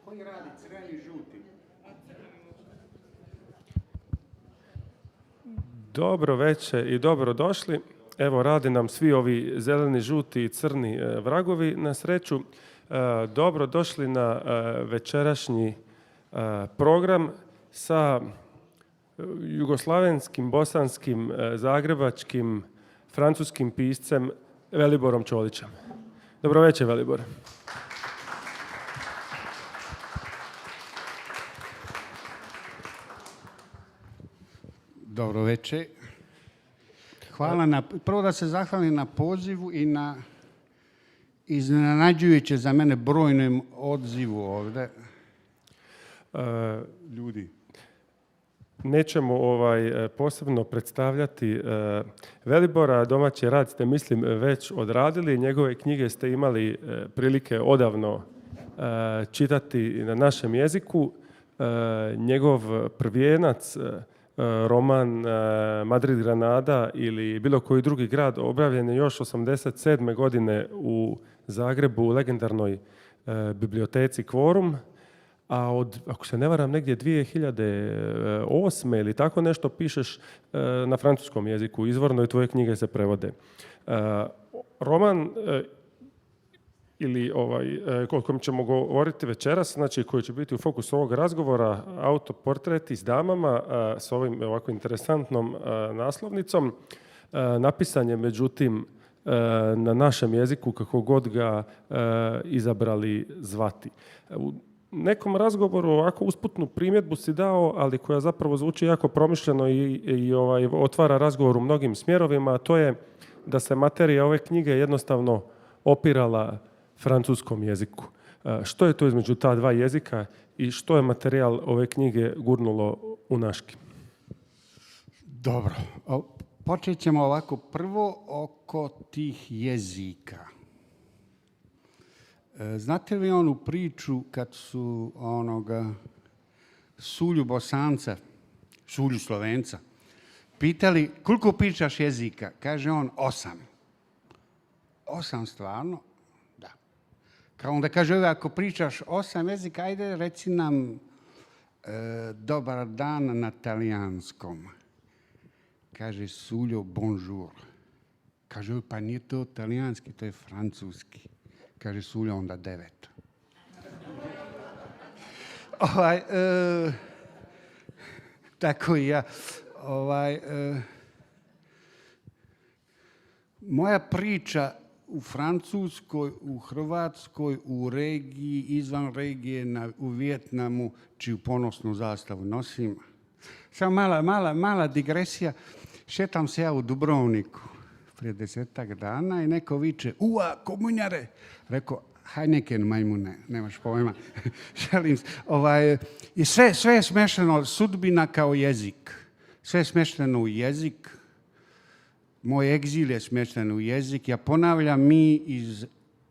Koji radi crveni, žuti? Dobro večer i dobro došli. Evo, radi nam svi ovi zeleni, žuti i crni vragovi na sreću. Dobro došli na večerašnji program sa jugoslavenskim, bosanskim, zagrebačkim, francuskim piscem Veliborom Čolićem. Dobro večer, Velibor. Dobro večer. Hvala prvo da se zahvalim na pozivu i na iznenađujuće za mene brojnom odzivu ovdje. Ljudi. Nećemo posebno predstavljati Velibora, domaći rad ste, mislim, već odradili. Njegove knjige ste imali prilike odavno čitati na našem jeziku. Njegov prvijenac, roman Madrid Granada ili bilo koji drugi grad, objavljen je još 1987. godine u Zagrebu u legendarnoj biblioteci Kvorum, a ako se ne varam, negdje 2008. ili tako nešto pišeš na francuskom jeziku. Izvorno i tvoje knjige se prevode. Roman ili o kojem ćemo govoriti večeras, znači koji će biti u fokusu ovog razgovora, autoportreti s damama s ovim ovako interesantnom naslovnicom. Napisan je, međutim, na našem jeziku, kako god ga izabrali zvati. U nekom razgovoru ovako usputnu primjedbu si dao, ali koja zapravo zvuči jako promišljeno i otvara razgovor u mnogim smjerovima, a to je da se materija ove knjige jednostavno opirala francuskom jeziku. Što je to između ta dva jezika i što je materijal ove knjige gurnulo u naški? Dobro. Počet ćemo ovako prvo oko tih jezika. Znate li onu priču kad su Sulju Bosanca, Sulju Slovenca, pitali koliko pričaš jezika? Kaže on 8. 8 stvarno? Da. Kao onda kaže, ako pričaš 8 jezika, ajde reci nam dobar dan na talijanskom. Kaže Suljo bonjour. Kaže, pa nije to talijanski, to je francuski. Kaže Suljo, onda 9. Tako i ja. Moja priča u Francuskoj, u Hrvatskoj, u regiji, izvan regije, u Vijetnamu, čiju ponosnu zastavu nosim. Samo mala digresija. Šetam se ja u Dubrovniku prije 10 dana i neko viče, ua, komunjare. Rekao, Heineken majmune, nemaš pojma. Želim. I sve je smješteno, sudbina kao jezik. Sve je smješteno u jezik. Moj egzil je smješten u jezik. Ja ponavljam, mi iz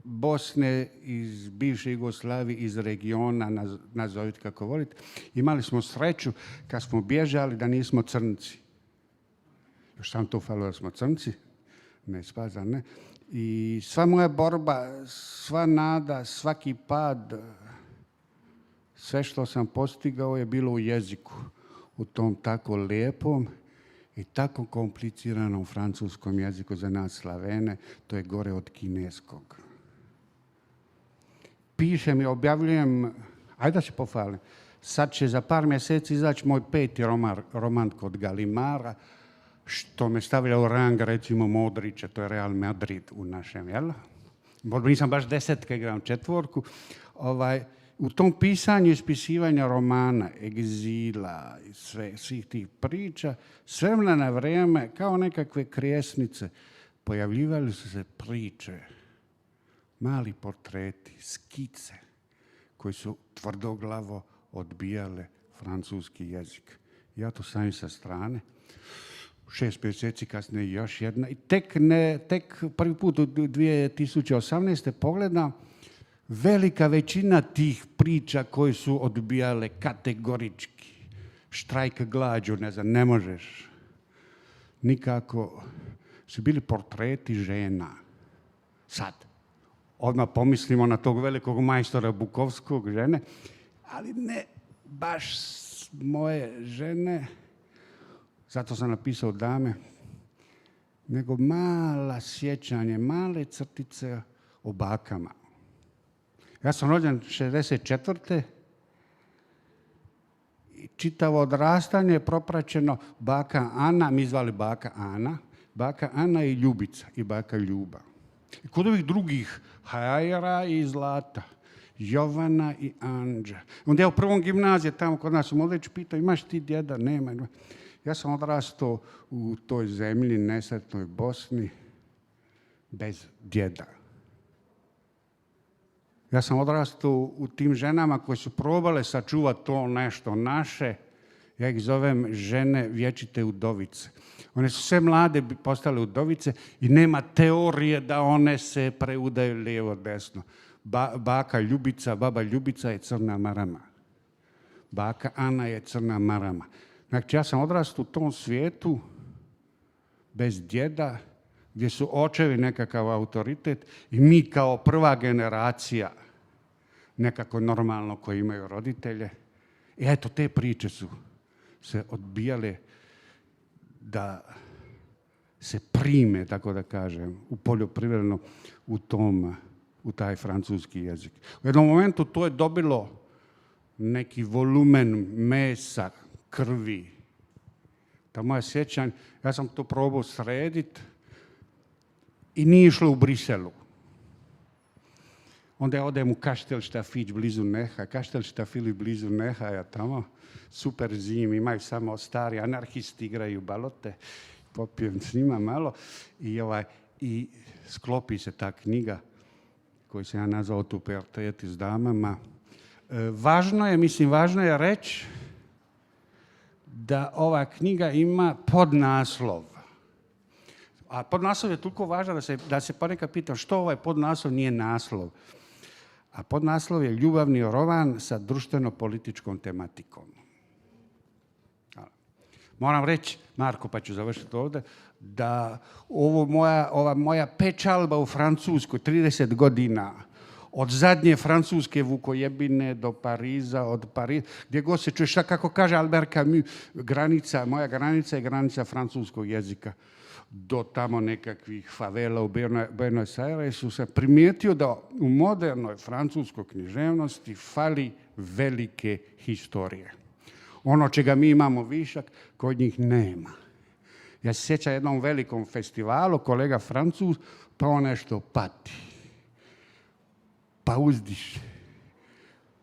Bosne, iz bivše Jugoslavije, iz regiona, nazovite kako volite, imali smo sreću kad smo bježali da nismo crnci. Još sam to falilo da smo crnci. Ne, spaza, ne. I sva moja borba, sva nada, svaki pad, sve što sam postigao je bilo u jeziku. U tom tako lijepom i tako kompliciranom francuskom jeziku za nas Slavene, to je gore od kineskog. Pišem i objavljujem, ajde da se pohvalim, sad će za par mjeseci izaći moj 5. roman kod Galimara, što me stavlja u rang, recimo, Modrića, to je Real Madrid u našem, jel? Nisam baš 10, igram 4. U tom pisanju i ispisivanja romana, egzila i svih tih priča, s vremena na vrijeme, kao nekakve krijesnice, pojavljivali su se priče, mali portreti, skice, koji su tvrdoglavo odbijale francuski jezik. Ja to stavim sa strane. 6 mjeseci kasnije još jedna. I tek prvi put u 2018. pogledam, velika većina tih priča koje su odbijale kategorički. štrajk glađu, ne znam, ne možeš. Nikako su bili portreti žena. Sad, odmah pomislimo na tog velikog majstora Bukovskog, žene, ali ne baš moje žene, zato sam napisao dame, nego mala sjećanje, male crtice o bakama. Ja sam rođen 64. i čitavo odrastanje je propraćeno baka Ana, mi zvali baka Ana i Ljubica i baka Ljuba. I kod ovih drugih Hajera i Zlata, Jovana i Anđa. Onda ja u prvom gimnazije tamo kod nas u Modriću pitao, imaš ti djeda? Nema. Ja sam odrastao u toj zemlji, nesretnoj Bosni, bez djeda. Ja sam odrastao u tim ženama koje su probale sačuvati to nešto naše. Ja ih zovem žene vječite udovice. One su sve mlade postale udovice i nema teorije da one se preudaju lijevo desno. Baka Ljubica, baba Ljubica je crna marama. Baka Ana je crna marama. Znači, ja sam odrastao u tom svijetu bez djeda, gdje su očevi nekakav autoritet i mi kao prva generacija nekako normalno koji imaju roditelje. I eto, te priče su se odbijale da se prime, tako da kažem, u poljoprivredno u taj francuski jezik. U jednom momentu to je dobilo neki volumen mesa, krvi. Ta moja sjećanja, ja sam to probao srediti i nije išlo u Briselu. Onda ja odem u Kaštelštafić blizu Neha, Kaštelštafili blizu Nehaja tamo, super zim, imaju samo stari anarhisti, igraju balote, popijem s njima malo i sklopi se ta knjiga koju sam ja nazvao Tu puberteti s damama. Važno je reći da ova knjiga ima podnaslov. A podnaslov je toliko važan da se ponekad pitam što ovaj podnaslov nije naslov. A podnaslov je ljubavni roman sa društveno-političkom tematikom. Moram reći, Marko, pa ću završiti ovdje, da ova moja pečalba u Francuskoj, 30 godina, od zadnje francuske vukojebine do Pariza, gdje god se čuje, šta kako kaže Albert Camus, moja granica je granica francuskog jezika. Do tamo nekakvih favela u Buenos Airesu sam primijetio da u modernoj francuskoj književnosti fali velike historije. Ono čega mi imamo višak, kod njih nema. Ja se sjećam jednom velikom festivalu, kolega Francuz, pa on nešto pati. Pa uzdiš.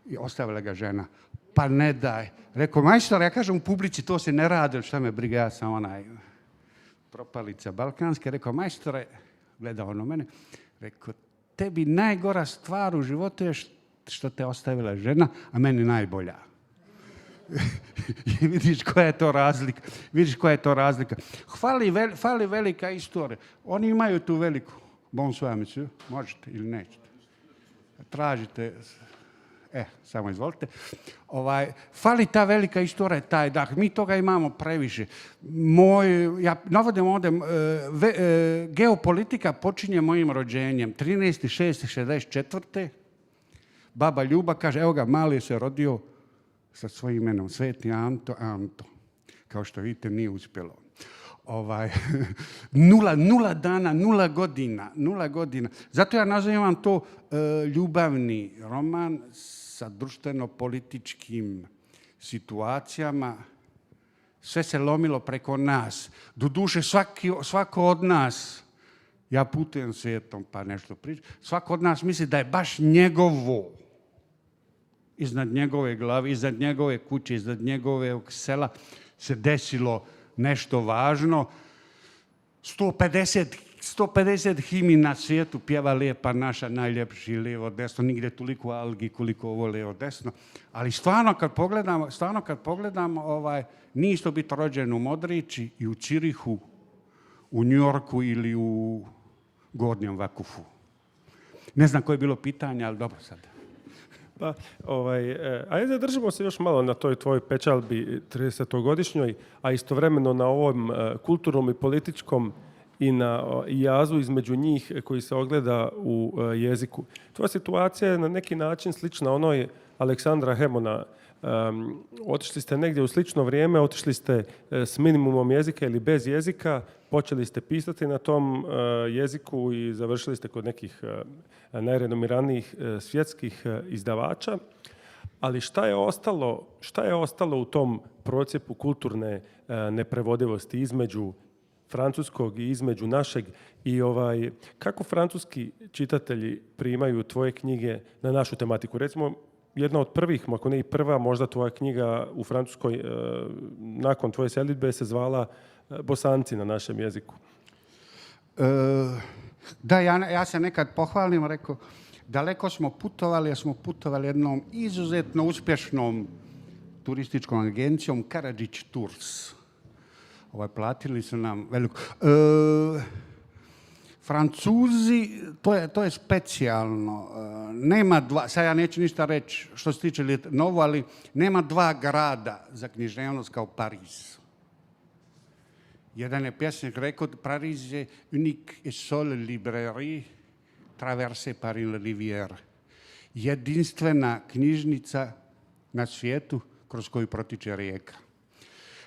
I ostavila ga žena. Pa ne daj. Rekao, majstor, ja kažem u publici, to se ne radi, šta me briga, ja sam onaj propalica balkanska. Rekao, majstore, gledao na mene, rekao, tebi najgora stvar u životu je što te ostavila žena, a meni najbolja. I vidiš koja je to razlika. Fali velika istorija. Oni imaju tu veliku. Bonsoir, monsieur. Možete ili nećete. Tražite. Samo izvolite. Fali ta velika istorija, taj dah. Mi toga imamo previše. Ja navodim ovdje, geopolitika počinje mojim rođenjem. 13.6.64. Baba Ljuba kaže, evo ga, mali se rodio sa svojim imenom, Sveti Anto. Kao što vidite, nije uspjelo. 0 dana, 0 godina. Zato ja nazivam to ljubavni roman sa društveno-političkim situacijama. Sve se lomilo preko nas. Doduše, svako od nas, ja putujem svijetom pa nešto pričam, svako od nas misli da je baš njegovo, iznad njegove glave, iznad njegove kuće, iznad njegovog sela se desilo nešto važno. 150 himni na svijetu pjeva Lijepa naša, najljepši lijevo desno, nigdje toliko algi koliko ovo lijevo desno. Ali stvarno kad pogledamo, nije isto biti rođen u Modrići i u Cirihu, u Njorku ili u Gornjem Vakufu. Ne znam koje je bilo pitanje, ali dobro sad. Pa, ajde zadržimo se još malo na toj tvojoj pečalbi 30-godišnjoj, a istovremeno na ovom kulturnom i političkom i na jazu između njih koji se ogleda u jeziku. Tvoja situacija je na neki način slična onoj Aleksandra Hemona. Otišli ste negdje u slično vrijeme, otišli ste s minimumom jezika ili bez jezika, počeli ste pisati na tom jeziku i završili ste kod nekih najrenomiranijih svjetskih izdavača. Ali šta je ostalo u tom procjepu kulturne neprevodivosti između francuskog i između našeg i kako francuski čitatelji primaju tvoje knjige na našu tematiku? Recimo, jedna od prvih, ako ne i prva, možda tvoja knjiga u Francuskoj nakon tvoje selidbe se zvala Bosanci na našem jeziku. Da, ja se nekad pohvalim, rekao, daleko smo putovali, jer smo putovali jednom izuzetno uspješnom turističkom agencijom Karadžić Tours. Platili su nam veliko. Francuzi, to je specijalno. Nema dva, sad ja neću ništa reći što se tiče novo, ali nema dva grada za književnost kao Pariz. Jedan je pjesnik rekao, Pariz je unique et seule librairie traversée par une rivière. Jedinstvena knjižnica na svijetu kroz koju protiče rijeka.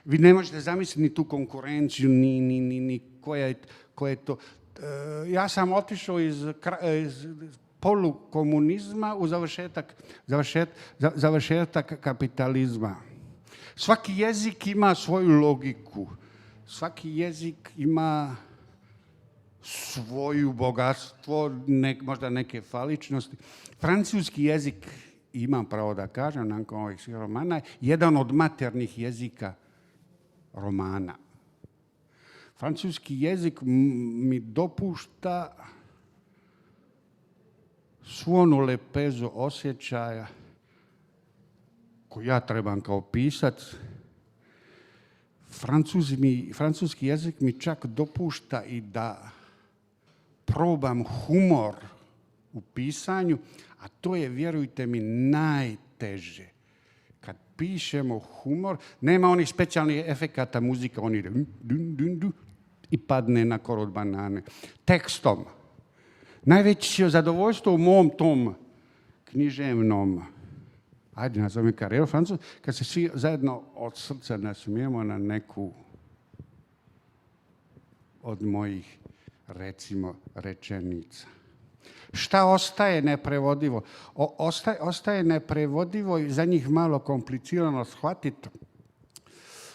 Vi ne možete zamisliti ni tu konkurenciju, ni koja je to. Ja sam otišao iz polukomunizma u završetak kapitalizma. Svaki jezik ima svoju logiku. Svaki jezik ima svoju bogatstvo, možda neke faličnosti. Francuski jezik, imam pravo da kažem, nakon ovih romana, jedan od maternih jezika romana. Francuski jezik mi dopušta svu onu lepezu osjećaja koju ja trebam kao pisac. Francuski jezik mi čak dopušta i da probam humor u pisanju, a to je, vjerujte mi, najteže. Kad pišemo humor, nema onih specijalnih efekata muzika, oni i padne na korod banane. Tekstom. Najveće zadovoljstvo u mom tom književnom, ajde nazovem karijeru Francuz, kad se svi zajedno od srca nasmijemo na neku od mojih, recimo, rečenica. Šta ostaje neprevodivo? Ostaje neprevodivo i za njih malo komplicirano shvatiti.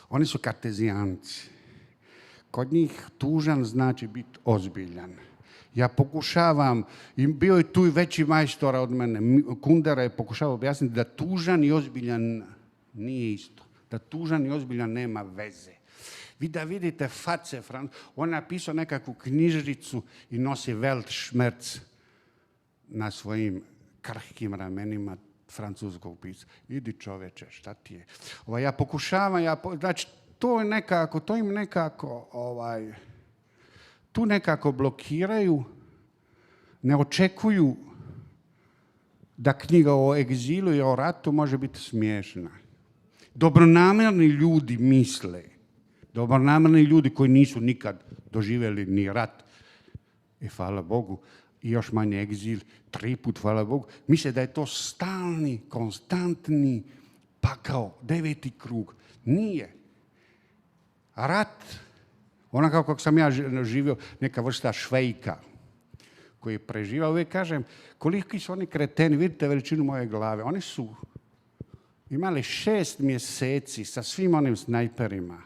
Oni su kartezijanci. Kod njih tužan znači biti ozbiljan. Ja pokušavam, i bio je tu i veći majstora od mene, Kundera je pokušavao objasniti da tužan i ozbiljan nije isto. Da tužan i ozbiljan nema veze. Vi da vidite face, on je napisao nekakvu knjižicu i nosi Weltschmerz na svojim krhkim ramenima francuskog pisca. Idi čoveče, šta ti je? Ja pokušavam, znači to im nekako tu nekako blokiraju, ne očekuju da knjiga o egzilu i o ratu može biti smiješna. Dobronamjerni ljudi misle, dobronamjerni ljudi koji nisu nikad doživjeli ni rat, hvala Bogu, i još manje egzil, 3 put, hvala Bogu, misle da je to stalni, konstantni pakao, 9. krug. Nije. Rat, onako kako sam ja živio, neka vrsta švejka koji je preživao, uvijek kažem, koliki su oni kreteni, vidite veličinu moje glave. Oni su imali 6 mjeseci sa svim onim snajperima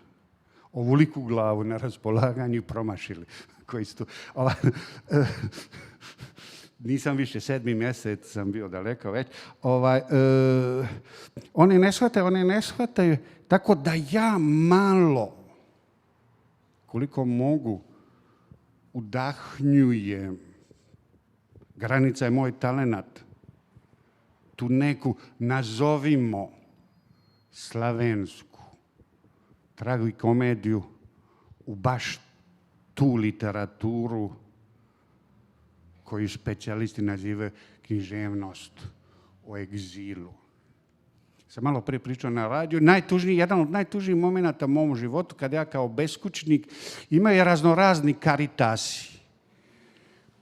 ovoliku glavu na raspolaganju i promašili. Koji su tu. Nisam više, 7. mjesec sam bio daleko već. Oni ne shvataju, tako da ja malo, koliko mogu, udahnjujem. Granica je moj talenat. Tu neku, nazovimo, slavensku tragikomediju u baš tu literaturu koju specijalisti nazivaju književnost o egzilu. Sam malo prije pričao na radiju. Jedan od najtužnijih momenata u mom životu, kad ja kao beskućnik imaju raznorazni karitasi.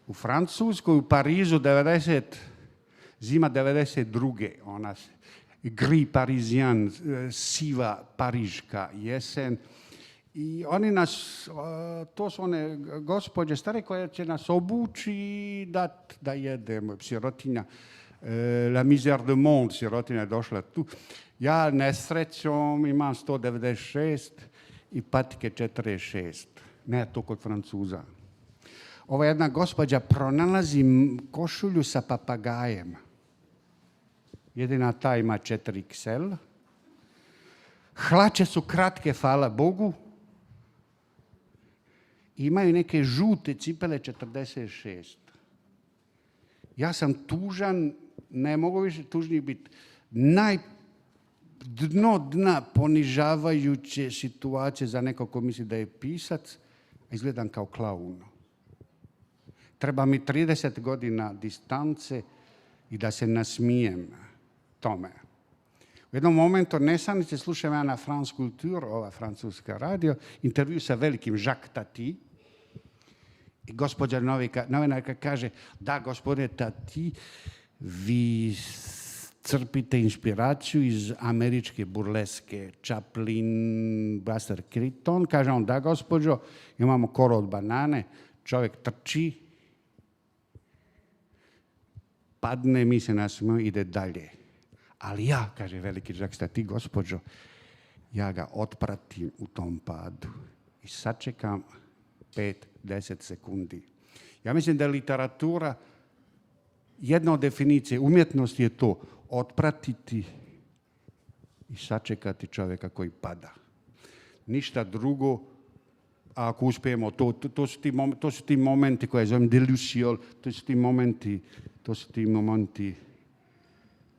U Francuskoj, u Parizu, zima 92. ona se, gris parisien, siva pariška jesen. I oni nas, to su one gospođe stare koje će nas obući i da jedemo. Sirotinja, la misère du monde, sirotinja je došla tu. Ja nesrećom imam 196 i patike 46. Ne to kod Francuza. Ova jedna gospođa pronalazi košulju sa papagajem. Jedina ta ima 4XL. Hlače su kratke, hvala Bogu. Imaju neke žute cipele 46. Ja sam tužan, ne mogu više tužniji biti. Dno dna ponižavajuće situacije za nekog ko misli da je pisac, a izgledam kao klaun. Treba mi 30 godina distance i da se nasmijem tome. U jednom momentu nesanice slušam ja na France Culture, ova francuska radio, intervju sa velikim Jacques Tati. I gospođa novinarka kaže, da, gospodine Tati, vi crpite inspiraciju iz američke burleske, Chaplin, Buster Keaton. Kaže on, da, gospođo, imamo koro od banane, čovjek trči, padne, mi se nasmijemo, ide dalje. Ali ja, kaže veliki Jacques Tati, gospođo, ja ga otpratim u tom padu i sačekam 5-10 sekundi. Ja mislim da je literatura, jedna od definicije, umjetnost je to, otpratiti i sačekati čovjeka koji pada. Ništa drugo, a ako uspijemo, to su ti momenti koje zovem delusiol, to su ti momenti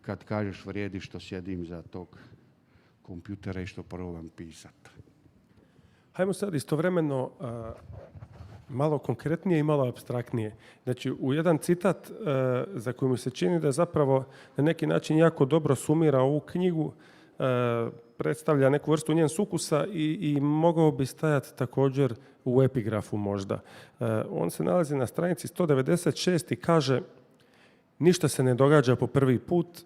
kad kažeš vrijedi što sjedim za tog kompjutera i što probam pisati. Hajmo sad istovremeno malo konkretnije i malo apstraktnije. Znači, u jedan citat za koji mi se čini da zapravo na neki način jako dobro sumira ovu knjigu, predstavlja neku vrstu njen sukusa i mogao bi stajati također u epigrafu možda. On se nalazi na stranici 196 i kaže: ništa se ne događa po prvi put,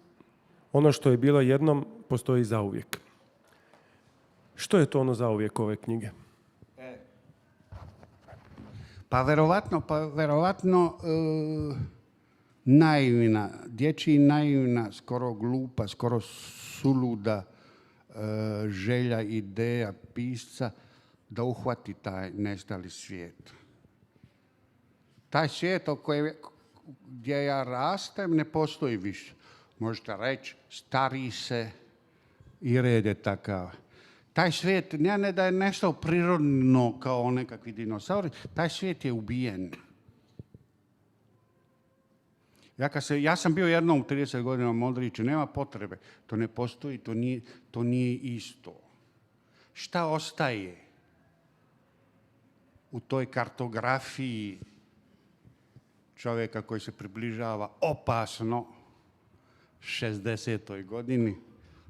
ono što je bilo jednom postoji zauvijek. Što je to ono zauvijek ove knjige? Pa verovatno naivna, dječji naivna, skoro glupa, skoro suluda želja, ideja pisca da uhvati taj nestali svijet. Taj svijet gdje ja rastem ne postoji više. Možete reći, stari se i red je takav. Taj svijet, ne da je nešto prirodno kao nekakvi dinosauri, taj svijet je ubijen. Ja sam bio jednom u 30 godina u Modriću, nema potrebe, to ne postoji, to nije isto. Šta ostaje u toj kartografiji čovjeka koji se približava opasno 60. godini,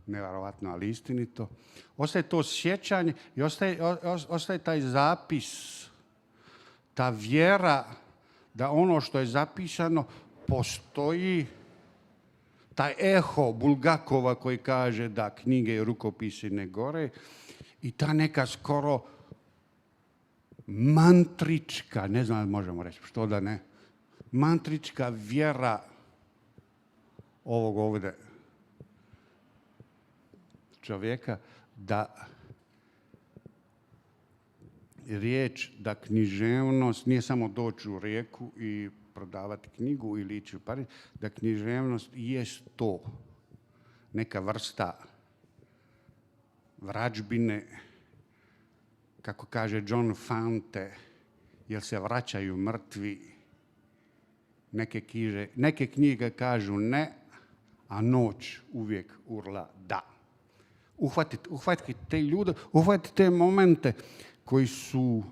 nevjerovatno, ali istinito. Ostaje to sjećanje i ostaje taj zapis, ta vjera da ono što je zapisano postoji, taj eho Bulgakova koji kaže da knjige i rukopisi ne gore i ta neka skoro mantrička, ne znam možemo reći što da ne, mantrička vjera ovog ovdje čovjeka da riječ, da književnost nije samo doći u Rijeku i prodavati knjigu ili ići u Pariz, da književnost jest to, neka vrsta vrađbine, kako kaže John Fante, jer se vraćaju mrtvi. Neke knjige kažu ne, a noć uvijek urla da. Uhvatiti te ljude, uhvatiti te momente koji su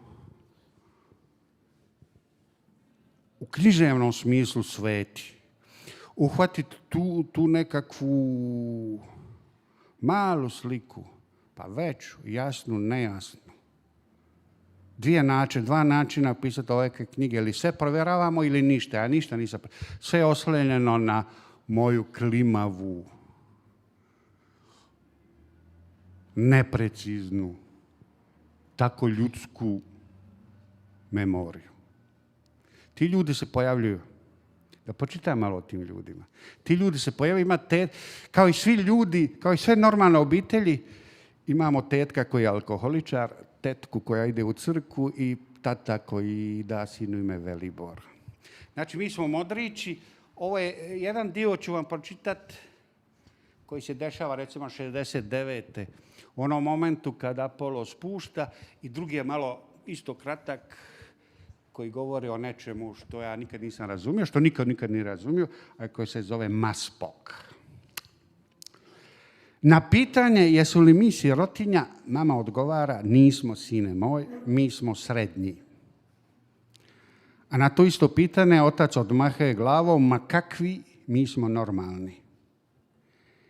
u književnom smislu sveti. uhvatiti tu nekakvu malu sliku, pa veću, jasnu, nejasnu. Dva načina pisati ove knjige, ili sve provjeravamo ili ništa. Ja ništa nisam. Sve je oslanjeno na moju klimavu, nepreciznu, tako ljudsku memoriju. Ti ljudi se pojavljuju. Da počitam malo o tim ljudima. Ti ljudi se pojavljuju, kao i svi ljudi, kao i sve normalne obitelji, imamo tetka koji je alkoholičar, tetku koja ide u crkvu i tata koji da sinu ime Velibor. Znači, mi smo Modrići. Ovo je jedan dio, ću vam pročitati, koji se dešava recimo 69. u onom momentu kada Apollo spušta, i drugi je malo isto kratak, koji govori o nečemu što ja nikad nisam razumio, što nikad nije razumio, a koji se zove Maspok. Na pitanje jesu li mi sirotinja, mama odgovara: nismo, sine moj, mi smo srednji. A na to isto pitanje otac odmahe glavom: ma kakvi, mi smo normalni.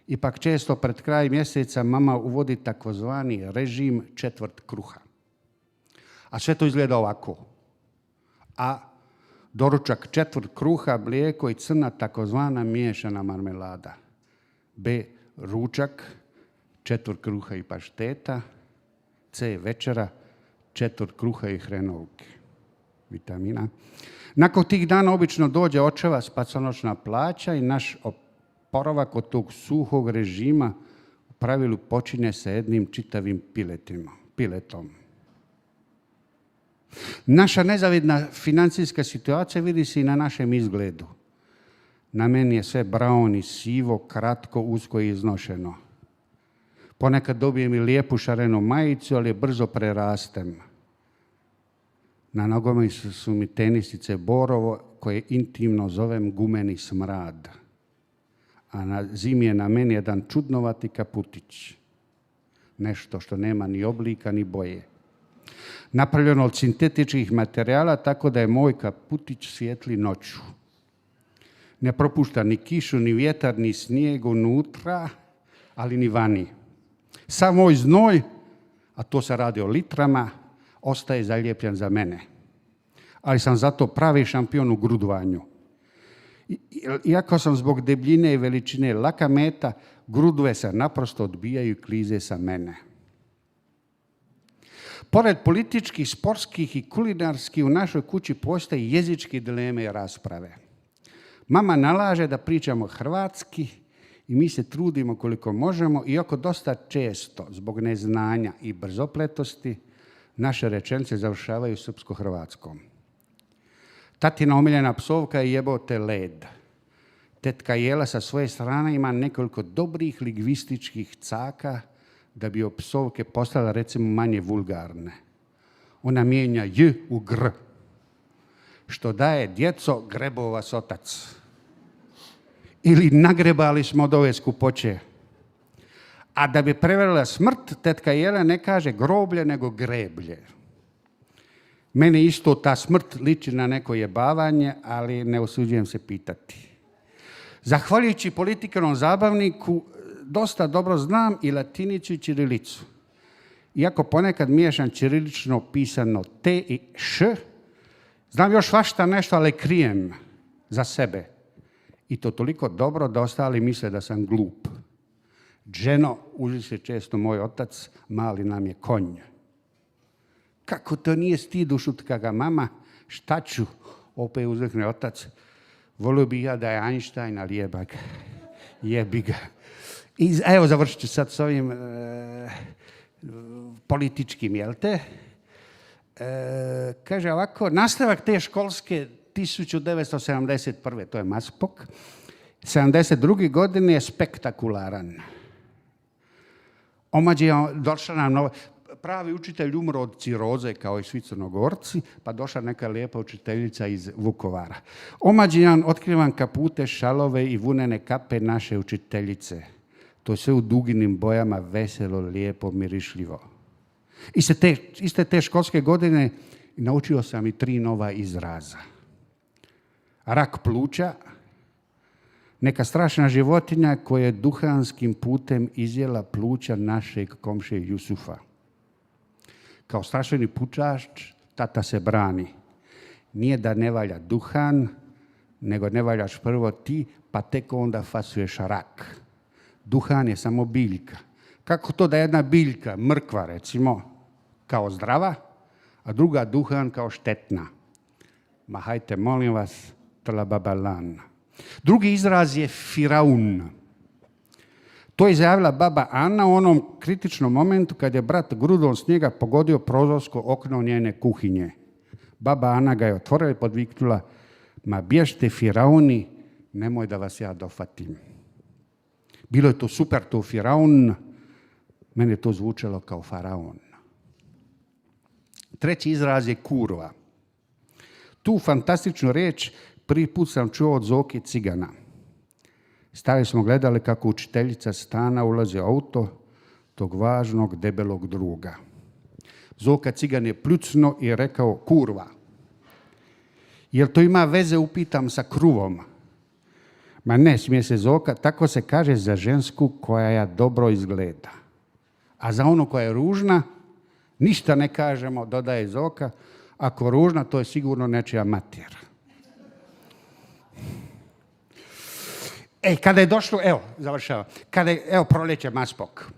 Ipak često pred kraj mjeseca mama uvodi takozvani režim četvrt kruha. A sve to izgleda ovako. A doručak četvrt kruha, mlijeko i crna takozvana miješana marmelada. B. Ručak četvrt kruha i pašteta. C. Večera četvrt kruha i hrenovke. Vitamina. Nakon tih dana obično dođe očeva spasonoćna plaća i naš oporavak od tog suhog režima u pravilu počinje sa jednim čitavim piletom. Naša nezavidna financijska situacija vidi se i na našem izgledu. Na meni je sve brown i sivo, kratko, usko i iznošeno. Ponekad dobijem i lijepu šarenu majicu, ali je brzo prerastem. Na nogama su mi tenisice borovo, koje intimno zovem gumeni smrad. A na zimi je na meni jedan čudnovati kaputić. Nešto što nema ni oblika ni boje. Napravljeno od sintetičkih materijala, tako da je moj kaputić svijetli noću. Ne propušta ni kišu, ni vjetar, ni snijeg unutra, ali ni vani. Sam moj znoj, a to se radi o litrama, ostaje zalijepljen za mene. Ali sam zato pravi šampion u grudovanju. Iako sam zbog debljine i veličine laka meta, grudve se naprosto odbijaju i klize sa mene. Pored političkih, sportskih i kulinarskih u našoj kući postoje jezičke dileme i rasprave. Mama nalaže da pričamo hrvatski i mi se trudimo koliko možemo, iako dosta često, zbog neznanja i brzopletosti, naše rečenice završavaju srpsko-hrvatskom. Tatina omiljena psovka je jebote led. Tetka Jela sa svoje strane ima nekoliko dobrih lingvističkih caka da bi psovke postale recimo manje vulgarne. Ona mijenja j u gr, što daje djeco grebao vas otac. Ili nagrebali smo od ove skupoće. A da bi prevelila smrt, tetka Jela ne kaže groblje, nego greblje. Meni isto ta smrt liči na neko jebavanje, ali ne usuđujem se pitati. Zahvaljujući politikanom zabavniku, dosta dobro znam i latinicu i ćirilicu. Iako ponekad miješam ćirilično pisano T i Š, znam još svašta nešto, ali krijem za sebe. I to toliko dobro da ostali misle da sam glup. Dženo, uži se često moj otac, mali nam je konj. Kako to nije stid, ušutka ga mama, šta ću, opet uzvikne otac. Volio bih ja da je Einstein, ali jebi ga. I evo, završit ću sad s ovim političkim, jel te? Kaže ovako, nastavak te školske 1971. to je Maspok, 72. godine je spektakularan. Omađe je došla nam nova, pravi učitelj umro od ciroze kao i svi Crnogorci, pa došla neka lijepa učiteljica iz Vukovara. Omađijan otkrivan kapute, šalove i vunene kape naše učiteljice. To je sve u duginim bojama, veselo, lijepo, mirišljivo. Iste te školske godine naučio sam i 3 nova izraza. Rak pluća, Neka strašna životinja koja je duhanskim putem izjela pluća našeg komšije Jusufa. Kao strašveni pučač, tata se brani. Nije da ne valja duhan, nego ne valjaš prvo ti, pa tek onda fasuješ rak. Duhan je samo biljka. Kako to da jedna biljka, mrkva recimo, kao zdrava, a druga duhan kao štetna? Ma hajte, molim vas, tlababalan. Drugi izraz je Firaun. To je izjavila baba Ana u onom kritičnom momentu kad je brat grudom snijega pogodio prozorsko okno njene kuhinje. Baba Ana ga je otvorila i podviknula: ma bježte Firauni, nemoj da vas ja dofatim. Bilo je to super, to Firaun, meni je to zvučalo kao faraon. Treći izraz je kurva. Tu fantastičnu riječ prvi put sam čuo od Zoke Cigana. Stari smo gledali kako učiteljica stana ulazi u auto tog važnog debelog druga. Zoka Cigan je pljucno i rekao: kurva. Jel to ima veze, upitam, sa kruvom? Ma ne, smije se Zoka, tako se kaže za žensku koja dobro izgleda. A za onu koja je ružna, ništa ne kažemo, dodaje Zoka. Ako ružna, to je sigurno nečija mater. Kada je došlo, završavam, proljeće Maspok,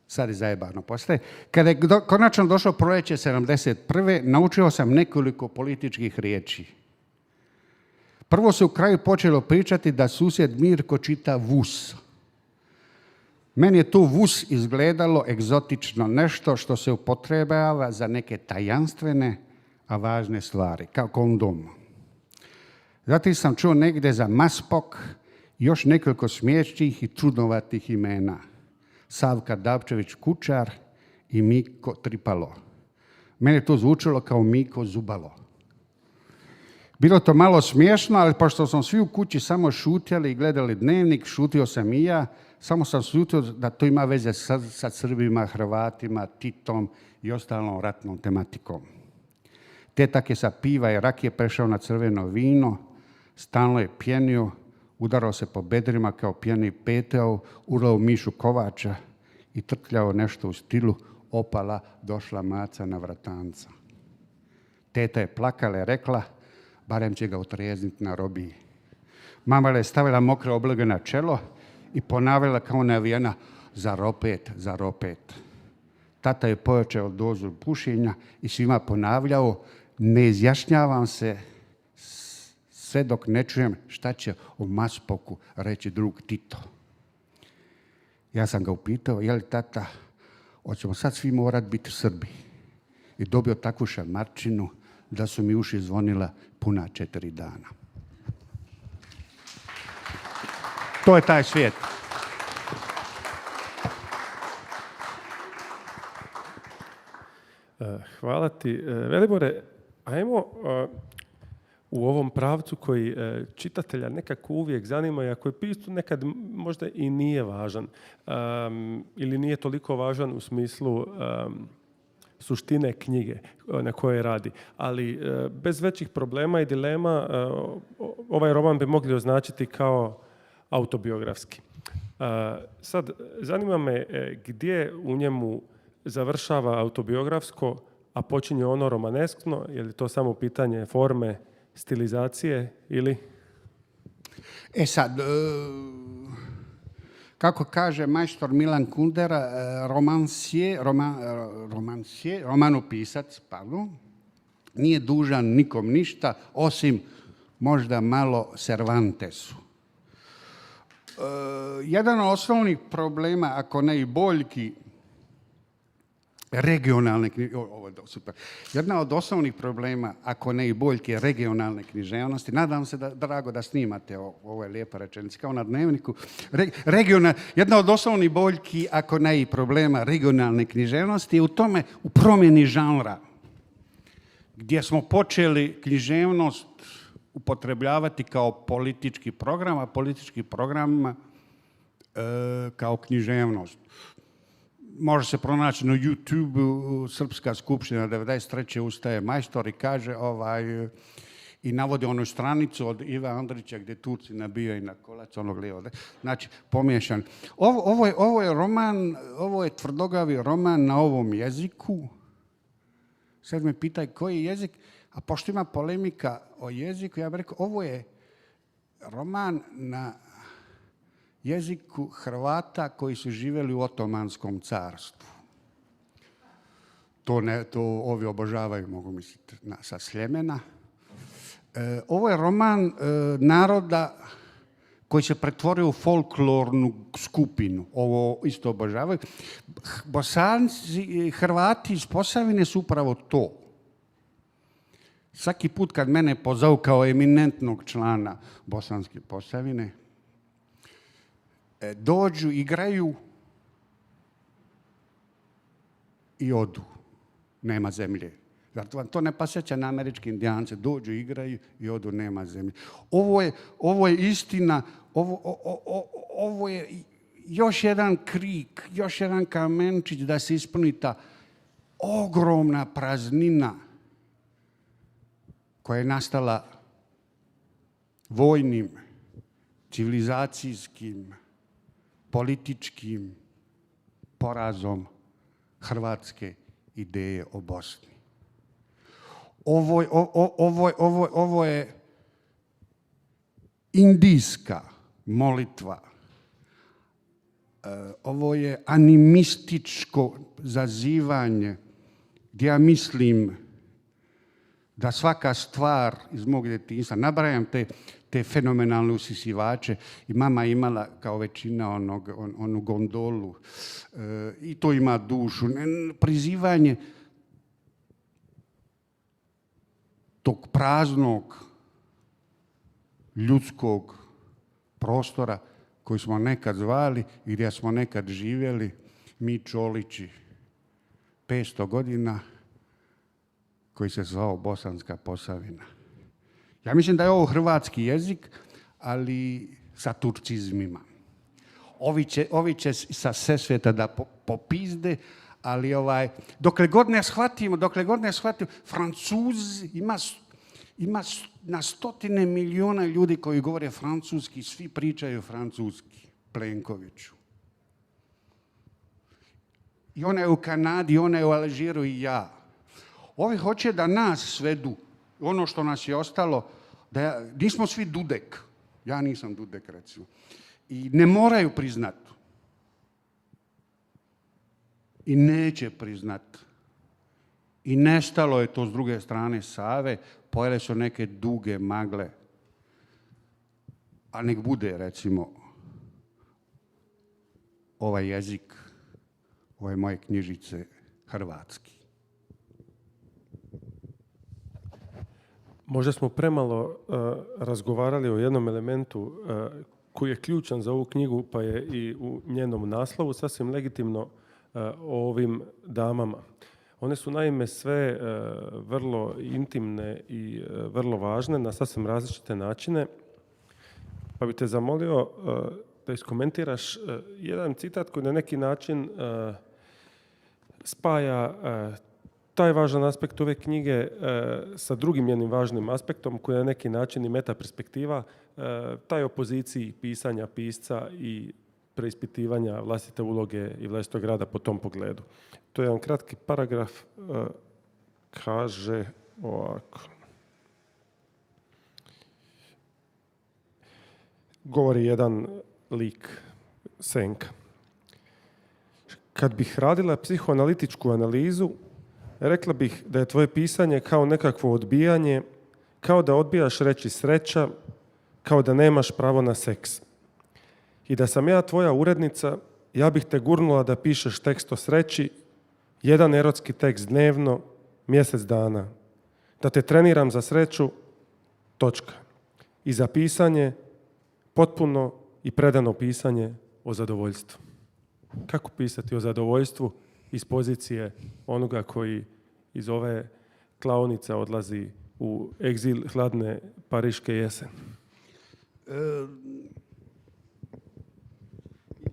sad je zajebano postaje, kada je konačno došlo proljeće 71. naučio sam nekoliko političkih riječi. Prvo se u kraju počelo pričati da susjed Mirko čita VUS. Meni je to VUS izgledalo egzotično, nešto što se upotrebljava za neke tajanstvene, a važne stvari, kao kondom. Zatim sam čuo negdje za Maspok još nekoliko smiješnih i čudnovatih imena. Savka Davčević Kučar i Miko Tripalo. Meni je to zvučalo kao Miko Zubalo. Bilo to malo smiješno, ali pošto smo svi u kući samo šutjeli i gledali dnevnik, šutio sam i ja, samo sam šutio da to ima veze sa Srbima, Hrvatima, Titom i ostalom ratnom tematikom. Tetak je sa piva i rakije prešao na crveno vino, stalno je pjenio, udarao se po bedrima kao pjeni peteo, urlao Mišu Kovača i trkljao nešto u stilu: opala, došla maca na vratanca. Teta je plakala i rekla: barem će ga utrijezniti na robiji. Mama je stavila mokre obloge na čelo i ponavljala kao navijena: zar opet, zar opet. Tata je pojačao dozu pušenja i svima ponavljao: ne izjašnjavam se sve dok ne čujem šta će o Maspoku reći drug Tito. Ja sam ga upitao: je li tata, hoćemo sad svi morat biti Srbi? I dobio takvu šamarčinu da su mi uši zvonila puna 4 dana. To je taj svijet. Hvala ti. Velibore, ajmo u ovom pravcu koji čitatelja nekako uvijek zanima i ako je pisu nekad možda i nije važan ili nije toliko važan u smislu suštine knjige na kojoj radi. Ali bez većih problema i dilema ovaj roman bi mogli označiti kao autobiografski. Sad, zanima me gdje u njemu završava autobiografsko, a počinje ono romaneskno. Je li to samo pitanje forme, stilizacije ili? Sad, kako kaže majstor Milan Kundera, romanopisac, nije dužan nikom ništa, osim možda malo Cervantesu. Jedan od osnovnih problema, ako ne i boljki, Jedna od osnovnih problema, ako ne i boljke, regionalne književnosti, nadam se drago da snimate ovo je lijepa rečenica, kao na dnevniku, jedna od osnovnih boljki, ako ne i problema regionalne književnosti je u tome, u promjeni žanra, gdje smo počeli književnost upotrebljavati kao politički program, a politički program kao književnost. Može se pronaći na YouTube, Srpska skupština 93. ustaje majstor i kaže i navode onu stranicu od Ive Andrića gdje Turci nabijaju na kolac, onog lijevo. Znači, pomiješan. Ovo je roman, ovo je tvrdogavi roman na ovom jeziku. Sad me pitaj koji jezik, a pošto ima polemika o jeziku, ja bih rekao, ovo je roman na jeziku Hrvata koji su živjeli u Otomanskom carstvu. To ovi obožavaju, mogu misliti, sa Sljemena. Ovo je roman naroda koji se pretvorio u folklornu skupinu. Ovo isto obožavaju. Bosanci, Hrvati iz Posavine su upravo to. Svaki put kad mene pozovu kao eminentnog člana Bosanske Posavine, dođu, igraju i odu. Nema zemlje. Zar vam to ne pasjeća na američki indijance? Dođu, igraju i odu, nema zemlje. Ovo je istina, ovo je još jedan krik, još jedan kamenčić da se ispuni ta ogromna praznina koja je nastala vojnim, civilizacijskim, političkim porazom hrvatske ideje o Bosni. Ovo je indijska molitva. Ovo je animističko zazivanje gdje ja mislim da svaka stvar iz mog djetinjstva, nabrajam te fenomenalne usisivače, i mama imala kao većina onu gondolu, i to ima dušu. Prizivanje tog praznog ljudskog prostora koji smo nekad zvali i gdje smo nekad živjeli, mi Čolići, 500 godina, koji se zvao Bosanska Posavina. Ja mislim da je ovo hrvatski jezik, ali sa turcizmima. Ovi će sa Sesveta da popizde, ali dokle god ne shvatimo, Francuz ima na stotine milijuna ljudi koji govore francuski, svi pričaju francuski, Plenkoviću. I ona je u Kanadi, ona je u Alžiru i ja. Ovi hoće da nas svedu, ono što nas je ostalo, da nismo svi Dudek. Ja nisam Dudek, recimo. I ne moraju priznati. I neće priznati. I nestalo je to s druge strane Save, pojele su neke duge magle. A nek bude, recimo, ovaj jezik, ove moje knjižice, hrvatski. Možda smo premalo razgovarali o jednom elementu koji je ključan za ovu knjigu, pa je i u njenom naslovu sasvim legitimno o ovim damama. One su naime sve vrlo intimne i vrlo važne na sasvim različite načine. Pa bih te zamolio da iskomentiraš jedan citat koji na neki način spaja taj važan aspekt ove knjige sa drugim jednim važnim aspektom koji je na neki način i metaperspektiva, taj opoziciji pisanja pisca i preispitivanja vlastite uloge i vlastitog rada po tom pogledu. To je jedan kratki paragraf, kaže ovako. Govori jedan lik, Senka. Kad bih radila psihoanalitičku analizu, rekla bih da je tvoje pisanje kao nekakvo odbijanje, kao da odbijaš reći sreća, kao da nemaš pravo na seks. I da sam ja tvoja urednica, ja bih te gurnula da pišeš tekst o sreći, jedan erotski tekst dnevno, mjesec dana. Da te treniram za sreću, točka. I za pisanje, potpuno i predano pisanje o zadovoljstvu. Kako pisati o zadovoljstvu iz pozicije onoga koji iz ove klaonice odlazi u egzil hladne pariške jeseni?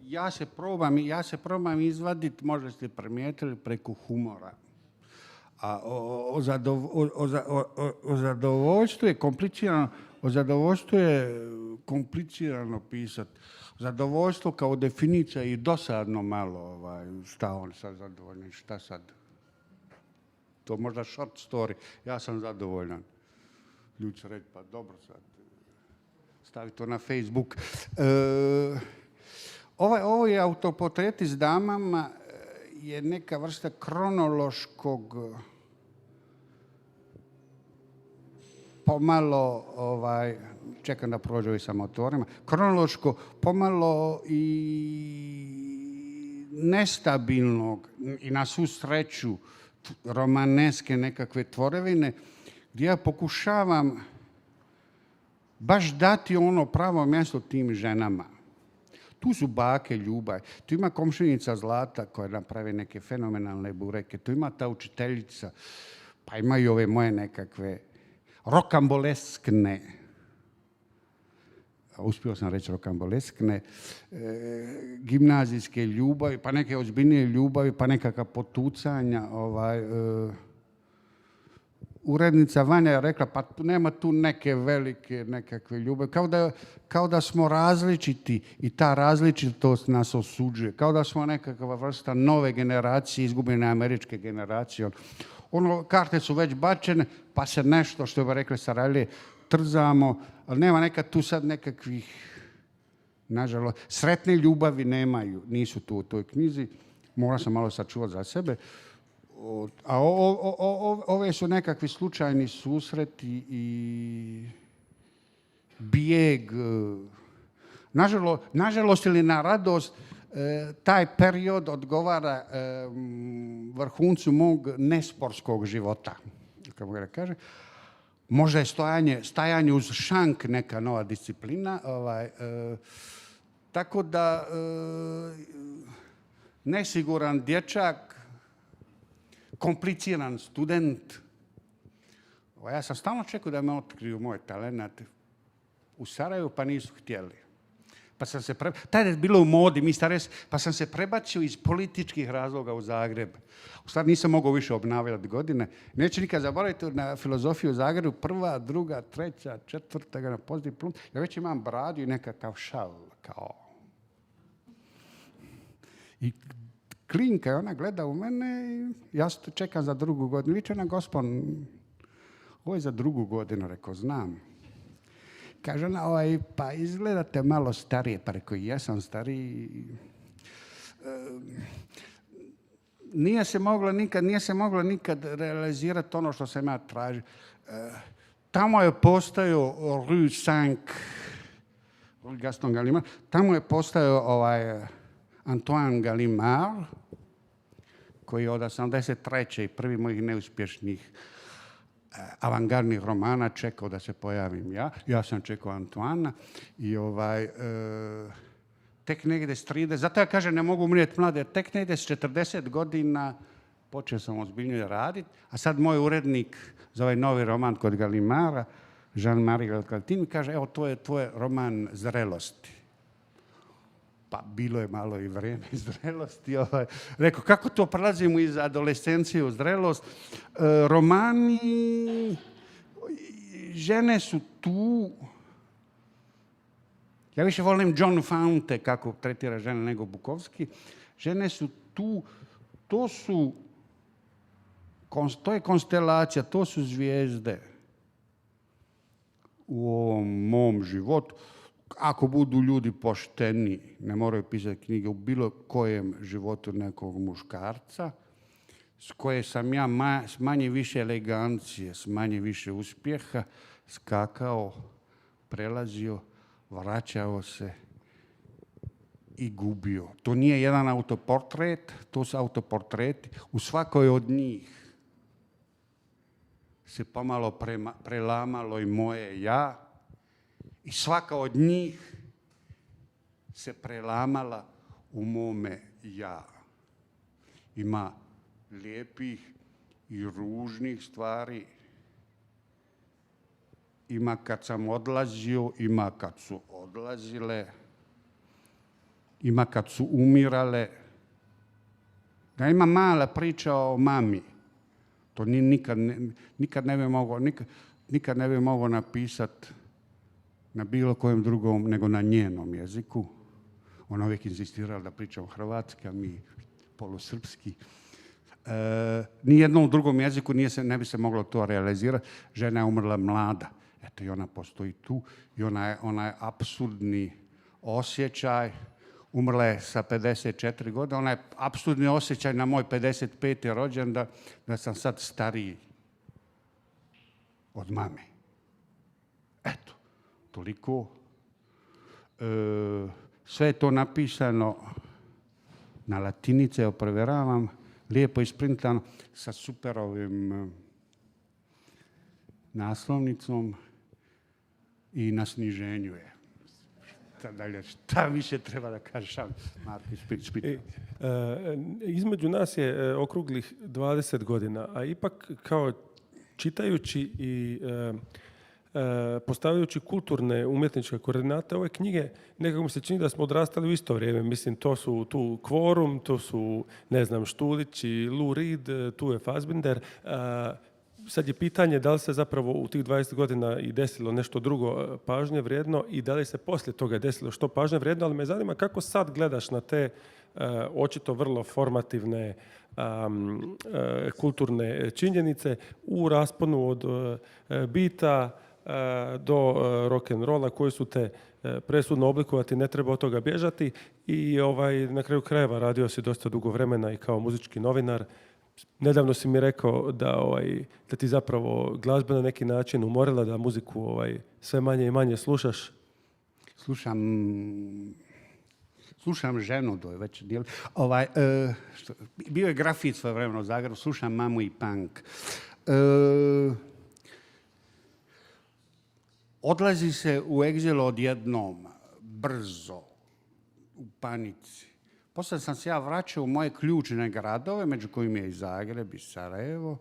Ja se probam izvaditi, možda ste primijetili, preko humora. A o zadovoljstvu je komplicirano, pisati. Zadovoljstvo kao definicija je i dosadno malo, šta on sad zadovoljan, šta sad. To možda short story, ja sam zadovoljan. Ljudi će reći, pa dobro sad, stavi to na Facebook. Ovo je autoportreti s damama, je neka vrsta kronološkog, pomalo, čekam da prođe sa motorima, kronološko, pomalo i nestabilnog i na svu sreću romaneske nekakve tvorevine, gdje ja pokušavam baš dati ono pravo mjesto tim ženama. Tu su bake ljubav, tu ima komšinica Zlata koja napravi neke fenomenalne bureke, tu ima ta učiteljica, pa imaju ove moje nekakve rokamboleskne, uspio sam reći rokamboleskne, gimnazijske ljubavi, pa neke ozbiljnije ljubavi, pa nekakva potucanja. Urednica Vanja je rekla, pa nema tu neke velike nekakve ljubavi. Kao da smo različiti i ta različitost nas osuđuje. Kao da smo nekakva vrsta nove generacije, izgubljene američke generacije. Karte su već bačene, pa se nešto, što bi rekli Sarajlije, trzamo, ali nema nekad tu sad nekakvih, nažalost, sretne ljubavi nemaju, nisu tu u toj knjizi. Moram sam malo sačuvati za sebe. A ove su nekakvi slučajni susreti i bijeg. Nažalost ili na radost, taj period odgovara vrhuncu mog nesportskog života, kako ga kaže. Možda je stajanje uz šank neka nova disciplina. Tako da nesiguran dječak, kompliciran student. Ja sam stalno čekao da me otkriju moj talent. U Sarajevu pa nisu htjeli. Pa sam se tada je bilo u modi, pa sam se prebacio iz političkih razloga u Zagreb. U stvari nisam mogao više obnavljati godine. Neću nikad zaboraviti na filozofiju u Zagrebu, 1., 2., 3., 4. na postdiplom. Ja već imam bradu i nekakav šal. I klinka, ona gleda u mene i ja čekam za 2. godinu. Viče na gospon, ovo je za 2. godinu, rekao, znam. Kaže ona, pa izgledate malo starije, pa rekao, ja sam stariji. Nije se moglo nikad realizirati ono što sam ja tražio. Tamo je postojao Rue 5, Rue Gaston Gallimard, tamo je postojao Antoine Gallimard, koji je od 83. i prvi mojih neuspješnih avangardnih romana čekao da se pojavim ja. Ja sam čekao Antoana i tek negdje s 30, zato ja kažem ne mogu umrijeti mlade, tek negdje s 40 godina počeo sam ozbiljnije raditi, a sad moj urednik za ovaj novi roman kod Gallimara, Jean-Marie Galtin, kaže, evo, to je tvoj roman zrelosti. Pa bilo je malo i vrijeme zrelosti. Rekao, kako to prelazimo iz adolescencije u zrelost? Romani, žene su tu. Ja više volim John Fante kako tretira žene nego Bukovski. Žene su tu, to je konstelacija, to su zvijezde u ovom mom životu. Ako budu ljudi pošteni, ne moraju pisati knjige u bilo kojem životu nekog muškarca, s koje sam ja s manje više elegancije, s manje više uspjeha skakao, prelazio, vraćao se i gubio. To nije jedan autoportret, to su autoportreti. U svakoj od njih se pomalo prelamalo i moje ja, i svaka od njih se prelamala u mome ja. Ima lijepih i ružnih stvari. Ima kad sam odlazio, ima kad su odlazile. Ima kad su umirale. Da ima mala priča o mami. To nikad ne bi mogao napisati na bilo kojem drugom nego na njenom jeziku. Ona uvijek insistirala da pričamo hrvatski, a mi polusrpski. Nijednom drugom jeziku ne bi se moglo to realizirati. Žena je umrla mlada. Eto, i ona postoji tu. I ona je apsurdni osjećaj. Umrla je sa 54 godine. Ona je apsurdni osjećaj na moj 55. rođendan da sam sad stariji od mame. Eto, toliko. Sve je to napisano na latinice, evo provjeravam, lijepo isprintano sa superovim naslovnicom i na sniženju je. Šta više treba da kažem? Marko, spit. Između nas je okruglih 20 godina, a ipak kao čitajući i postavljajući kulturne umjetničke koordinate ove knjige, nekako mi se čini da smo odrastali u isto vrijeme. Mislim, to su tu Kvorum, to su, ne znam, Štulić i Lou Reed, tu je Fassbinder. Sad je pitanje da li se zapravo u tih 20 godina i desilo nešto drugo pažnje vrijedno i da li se poslije toga desilo što pažnje vrijedno, ali me zanima kako sad gledaš na te očito vrlo formativne kulturne činjenice u rasponu od bita do rock'n'rolla koji su te presudno oblikovati, ne treba od toga bježati i na kraju krajeva radio si dosta dugo vremena i kao muzički novinar. Nedavno si mi rekao da ti zapravo glazba na neki način umorila, da muziku sve manje i manje slušaš. Slušam ženu do već dijel. Bio je grafit svoje vremena u Zagrebu, slušam mamu i punk. Odlazi se u egzil odjednom, brzo, u panici. Poslije sam se ja vraćao u moje ključne gradove, među kojima je i Zagreb i Sarajevo.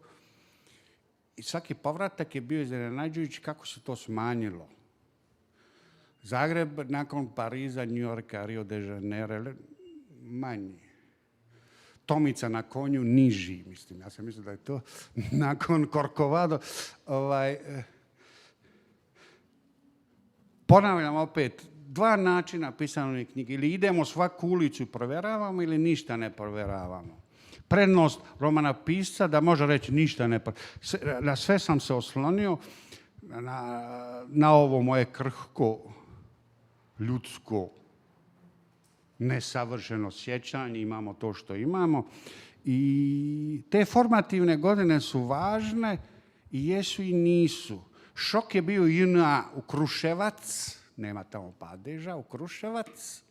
I svaki povratak je bio iznenađujući kako se to smanjilo. Zagreb nakon Pariza, New Yorka, Rio de Janeiro, manji. Tomica na konju, niži, mislim. Ja sam mislio da je to nakon Corcovado. Ponavljam opet, dva načina pisane knjige. Ili idemo svaku ulicu i provjeravamo ili ništa ne provjeravamo. Prednost romana pisca da može reći ništa ne provjeravamo. Na sve sam se oslonio, na ovo moje krhko, ljudsko, nesavršeno sjećanje. Imamo to što imamo. I te formativne godine su važne i jesu i nisu. Šok je bio JNA u Kruševac, nema tamo padeža, u Kruševac.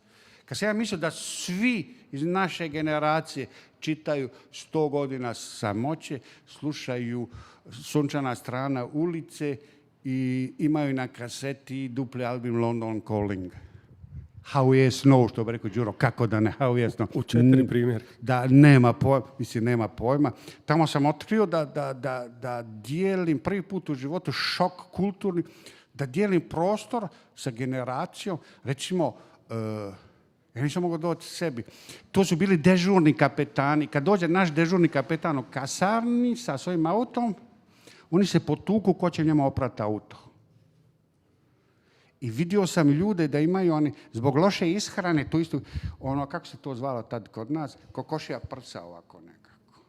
Kad sam ja mislio da svi iz naše generacije čitaju 100 godina samoće, slušaju Sunčana strana ulice i imaju na kaseti dupli album London Calling. How je snow, što bi rekao Đuro, kako da ne, how je snow. U 4 primjer. Da, nema pojma. Tamo sam otkrio da dijelim prvi put u životu šok kulturni, da dijelim prostor sa generacijom, recimo, ja nisam mogao doći sebi. To su bili dežurni kapetani. Kad dođe naš dežurni kapetan u kasarni sa svojim autom, oni se potuku ko će njemu oprati auto. I vidio sam ljude da imaju oni, zbog loše ishrane, to isto, kako se to zvalo tad kod nas, kokošija prsa ovako nekako.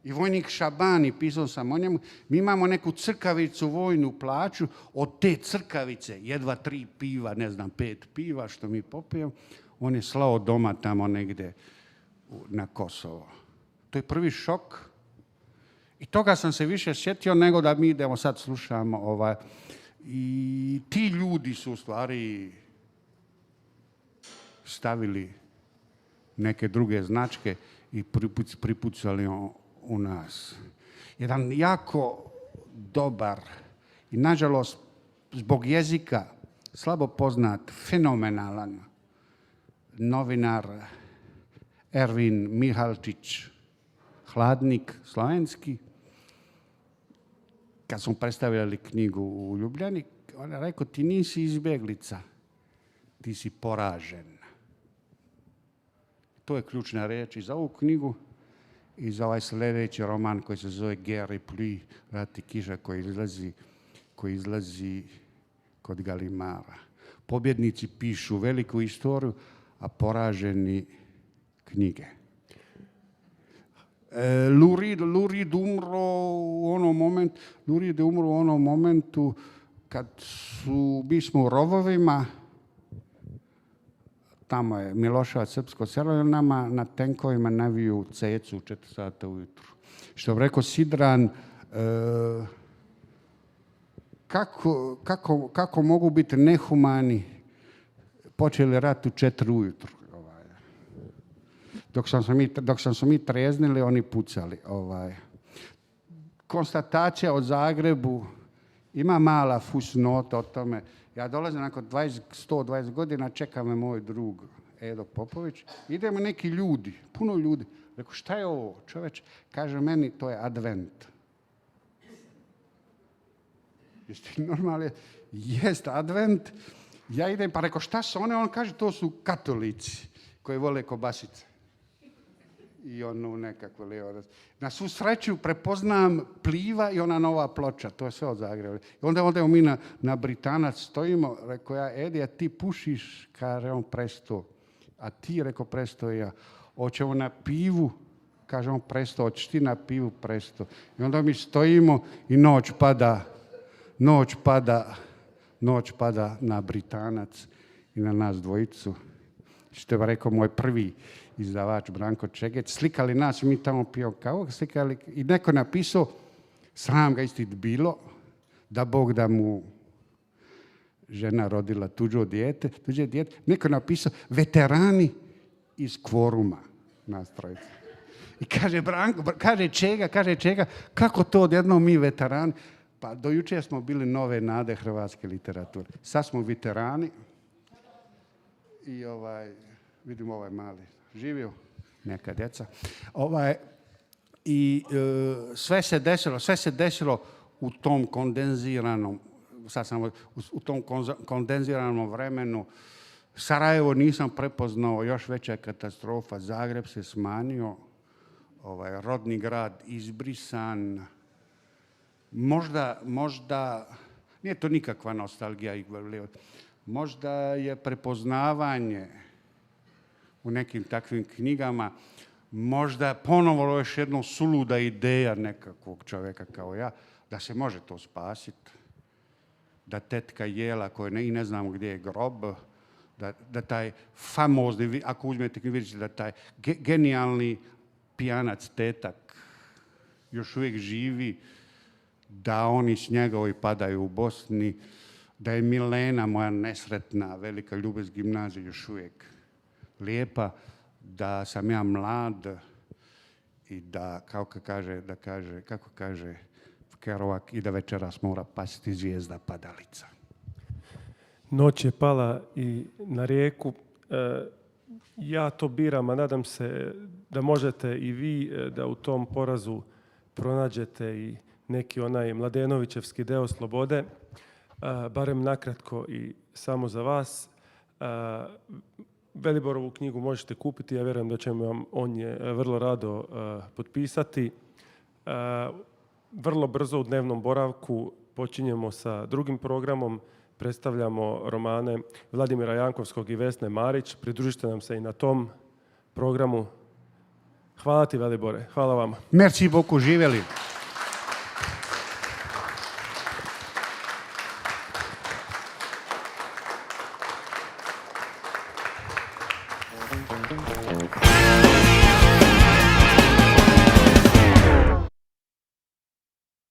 I vojnik Šabani, pisao sam o njemu, mi imamo neku crkavicu vojnu plaću, od te crkavice jedva 3 piva, 5 piva što mi popijemo, on je slao doma tamo negdje na Kosovo. To je prvi šok. I toga sam se više sjetio nego da mi idemo sad slušamo i ti ljudi su u stvari stavili neke druge značke i pripucali u nas. Jedan jako dobar i nažalost zbog jezika slabo poznat, fenomenalan novinar Ervin Mihalčić, Hladnik, slovenski, kad smo predstavljali knjigu u Ljubljani, on je rekao, ti nisi izbjeglica, ti si poražen. To je ključna riječ i za ovu knjigu i za ovaj sljedeći roman koji se zove Guerre et pluie, Rat i kiša, koji izlazi kod Galimara. Pobjednici pišu veliku istoriju, a poraženi knjige. Lurid umro u onom momentu kad mi smo u rovovima, tamo je Miloševac, srpsko selo, i nama na tenkovima naviju cecu u 4 sata ujutru. Što bi rekao Sidran, kako mogu biti nehumani, počeli rat u 4 ujutru. Dok sam se mi treznili, oni pucali. Konstatacija o Zagrebu, ima mala fusnota o tome. Ja dolazim nakon 120 godina, čeka me moj drug Edo Popović. Idemo neki ljudi, puno ljudi. Rekao, šta je ovo, čoveč? Kaže meni, to je advent. Jeste normalni? Jest advent. Ja idem, pa rekao, šta su one? On kaže, to su katolici koji vole kobasice. I onu nekako lijevo. Na svu sreću prepoznam Pliva i ona nova ploča. To je sve od Zagreba. I onda mi na Britanac stojimo. Rekao ja, Edi, a ti pušiš? Kaže on, presto. A ti, rekao, presto i ja. Hoćemo na pivu? Kaže on, presto. Hoćeš ti na pivu? Presto. I onda mi stojimo i noć pada na Britanac i na nas dvojicu. Što je rekao moj prvi izdavač Branko Čegeć, slikali nas i mi tamo pijemo kavu, slikali i neko napisao, sram ga isti bilo, da Bog da mu žena rodila tuđe dijete, neko napisao, veterani iz kvoruma nas trojica. I kaže Branko, kaže čega, kako to odjednom mi veterani? Pa do jučer smo bili nove nade hrvatske literature. Sad smo veterani i vidimo ovaj mali živio, neka djeca. Sve se desilo u tom kondenziranom vremenu. Sarajevo nisam prepoznao, još veća katastrofa. Zagreb se smanjio, rodni grad izbrisan. Možda, nije to nikakva nostalgija, možda je prepoznavanje u nekim takvim knjigama, možda ponovo još jedno suluda ideja nekakvog čovjeka kao ja, da se može to spasiti, da tetka Jela, koja i ne znamo gdje je grob, da taj famozni, ako uzmete vidite da taj genijalni pijanac tetak još uvijek živi, da oni s njegovi padaju u Bosni, da je Milena, moja nesretna velika ljubav gimnazije, još uvijek lijepa, da sam ja mlad i da, kako kaže Kerouac, i da večeras mora pasti zvijezda padalica. Noć je pala i na rijeku. Ja to biram, a nadam se da možete i vi da u tom porazu pronađete i neki onaj mladenovićevski deo slobode, barem nakratko i samo za vas. Veliborovu knjigu možete kupiti, ja vjerujem da ćemo vam on je vrlo rado potpisati. Vrlo brzo u dnevnom boravku počinjemo sa drugim programom, predstavljamo romane Vladimira Jankovskog i Vesne Marić. Pridružite nam se i na tom programu. Hvala ti, Velibore, hvala vama. Merci beaucoup, živjeli. Thank you.